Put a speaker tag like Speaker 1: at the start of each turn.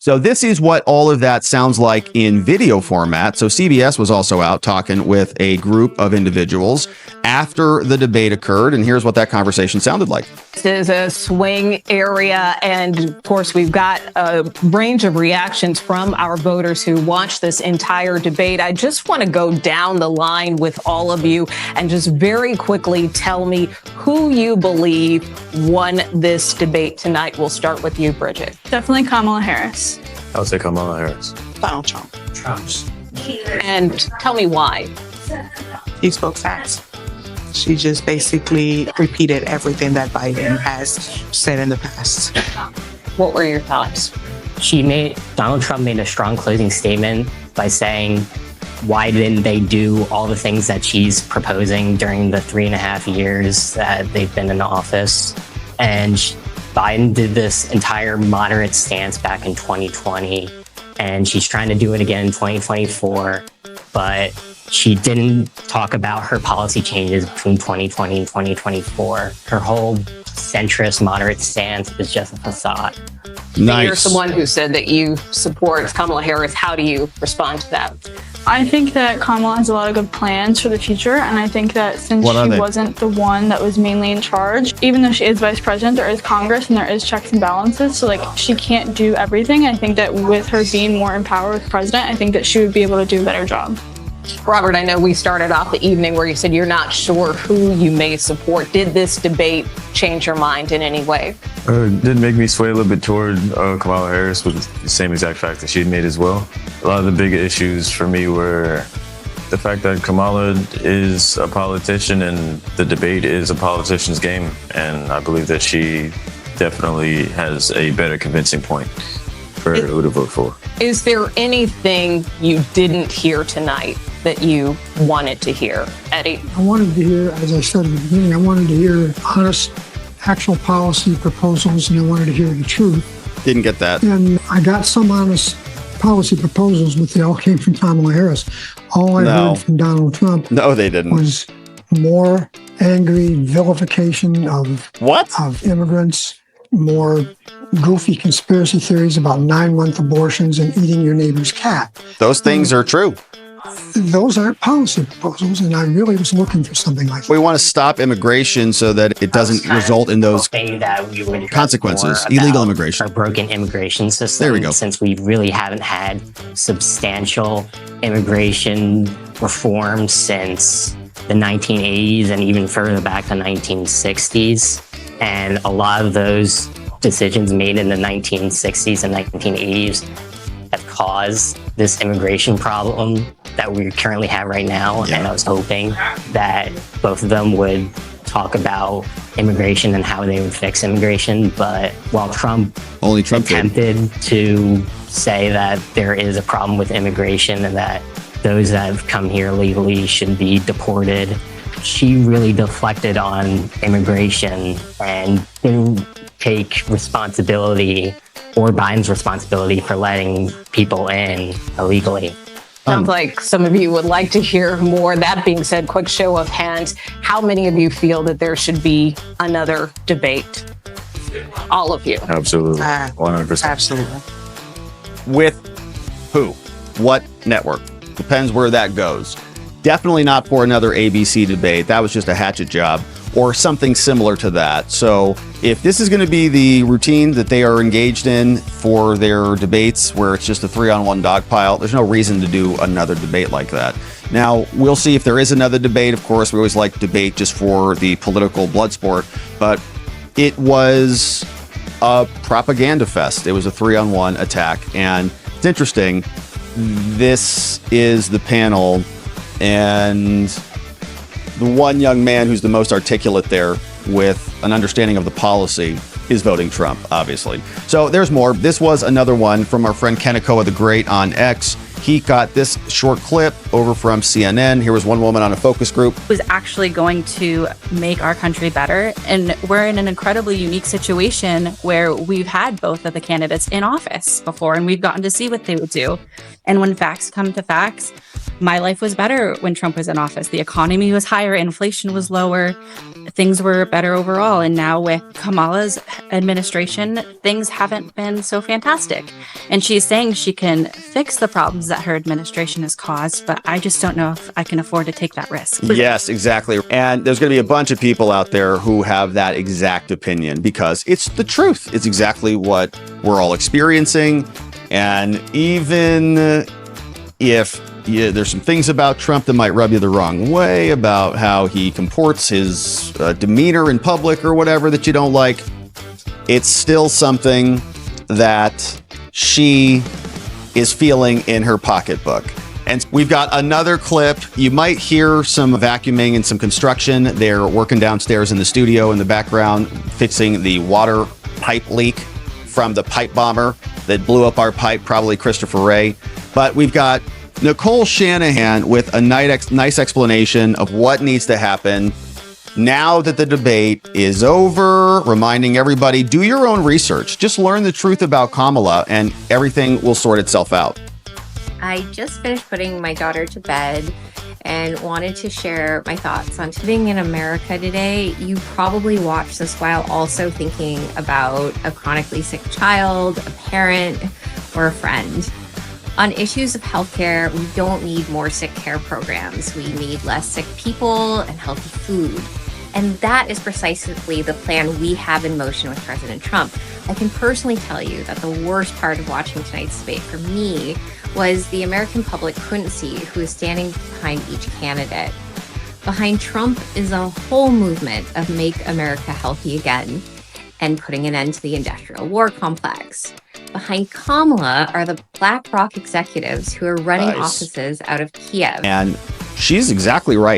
Speaker 1: So this is what all of that sounds like in video format. So CBS was also out talking with a group of individuals after the debate occurred. And here's what that conversation sounded like.
Speaker 2: This is a swing area. And of course, we've got a range of reactions from our voters who watched this entire debate. I just want to go down the line with all of you and just very quickly tell me who you believe won this debate tonight. We'll start with you, Bridget.
Speaker 3: Definitely Kamala Harris.
Speaker 4: I would say Kamala Harris.
Speaker 5: Donald Trump.
Speaker 2: And tell me why.
Speaker 5: He spoke fast. She just basically repeated everything that Biden has said in the past.
Speaker 2: What were your thoughts?
Speaker 6: Donald Trump made a strong closing statement by saying, why didn't they do all the things that she's proposing during the 3.5 years that they've been in office? And Biden did this entire moderate stance back in 2020, and she's trying to do it again in 2024, but she didn't talk about her policy changes between 2020 and 2024. Her whole centrist moderate stance is just a facade.
Speaker 1: Nice.
Speaker 2: You're someone who said that you support Kamala Harris. How do you respond to that?
Speaker 3: I think that Kamala has a lot of good plans for the future, and I think that since she wasn't the one that was mainly in charge, even though she is vice president, there is Congress and there is checks and balances, so she can't do everything. I think that with her being more in power with president, I think that she would be able to do a better job.
Speaker 2: Robert, I know we started off the evening where you said you're not sure who you may support. Did this debate change your mind in any way?
Speaker 4: It did make me sway a little bit toward Kamala Harris with the same exact fact that she had made as well. A lot of the big issues for me were the fact that Kamala is a politician and the debate is a politician's game. And I believe that she definitely has a better convincing point for who to vote for.
Speaker 2: Is there anything you didn't hear tonight that you wanted to hear, Eddie?
Speaker 7: I wanted to hear, as I said at the beginning, I wanted to hear honest, actual policy proposals, and I wanted to hear the truth.
Speaker 1: Didn't get that.
Speaker 7: And I got some honest policy proposals, but they all came from Kamala Harris. All I heard from Donald Trump
Speaker 1: they didn't.
Speaker 7: Was more angry vilification of immigrants, more goofy conspiracy theories about 9-month abortions and eating your neighbor's cat.
Speaker 1: Those things are true.
Speaker 7: Those aren't policy proposals, and I really was looking for something like that.
Speaker 1: We want to stop immigration so that it doesn't result in those consequences. Illegal immigration.
Speaker 6: Our broken immigration system.
Speaker 1: There we go.
Speaker 6: Since we really haven't had substantial immigration reform since the 1980s and even further back to the 1960s. And a lot of those decisions made in the 1960s and 1980s have caused this immigration problem that we currently have right now. Yeah. And I was hoping that both of them would talk about immigration and how they would fix immigration. But while Trump attempted to say that there is a problem with immigration and that those that have come here legally should be deported, she really deflected on immigration and didn't take responsibility or Biden's responsibility for letting people in illegally.
Speaker 2: Sounds like some of you would like to hear more. That being said, quick show of hands. How many of you feel that there should be another debate? All of you.
Speaker 4: Absolutely. 100%.
Speaker 5: Absolutely.
Speaker 1: With who? What network? Depends where that goes. Definitely not for another ABC debate. That was just a hatchet job or something similar to that. So if this is going to be the routine that they are engaged in for their debates where it's just a 3-on-1 dogpile, there's no reason to do another debate like that. Now, we'll see if there is another debate. Of course, we always like debate just for the political blood sport, but it was a propaganda fest. It was a 3-on-1 attack. And it's interesting. This is the panel, and the one young man who's the most articulate there with an understanding of the policy is voting Trump, obviously. So there's more. This was another one from our friend Kenekoa the Great on X. He got this short clip over from CNN. Here was one woman on a focus group.
Speaker 8: Was actually going to make our country better. And we're in an incredibly unique situation where we've had both of the candidates in office before, and we've gotten to see what they would do. And when facts come to facts, My life was better when Trump was in office. The economy was higher, inflation was lower, things were better overall. And now with Kamala's administration, things haven't been so fantastic. And she's saying she can fix the problems that her administration has caused, but I just don't know if I can afford to take that risk.
Speaker 1: Yes, exactly. And there's going to be a bunch of people out there who have that exact opinion because it's the truth. It's exactly what we're all experiencing. And even if there's some things about Trump that might rub you the wrong way, about how he comports his demeanor in public or whatever that you don't like, it's still something that she is feeling in her pocketbook. And we've got another clip. You might hear some vacuuming and some construction. They're working downstairs in the studio in the background, fixing the water pipe leak from the pipe bomber that blew up our pipe, probably Christopher Wray. But we've got Nicole Shanahan with a nice explanation of what needs to happen now that the debate is over, reminding everybody, do your own research. Just learn the truth about Kamala and everything will sort itself out.
Speaker 9: I just finished putting my daughter to bed and wanted to share my thoughts on living in America today. You probably watched this while also thinking about a chronically sick child, a parent, or a friend. On issues of healthcare, we don't need more sick care programs. We need less sick people and healthy food. And that is precisely the plan we have in motion with President Trump. I can personally tell you that the worst part of watching tonight's debate for me was the American public couldn't see who is standing behind each candidate. Behind Trump is a whole movement of Make America Healthy Again and putting an end to the industrial war complex. Behind Kamala are the BlackRock executives who are running offices out of Kiev.
Speaker 1: And she's exactly right.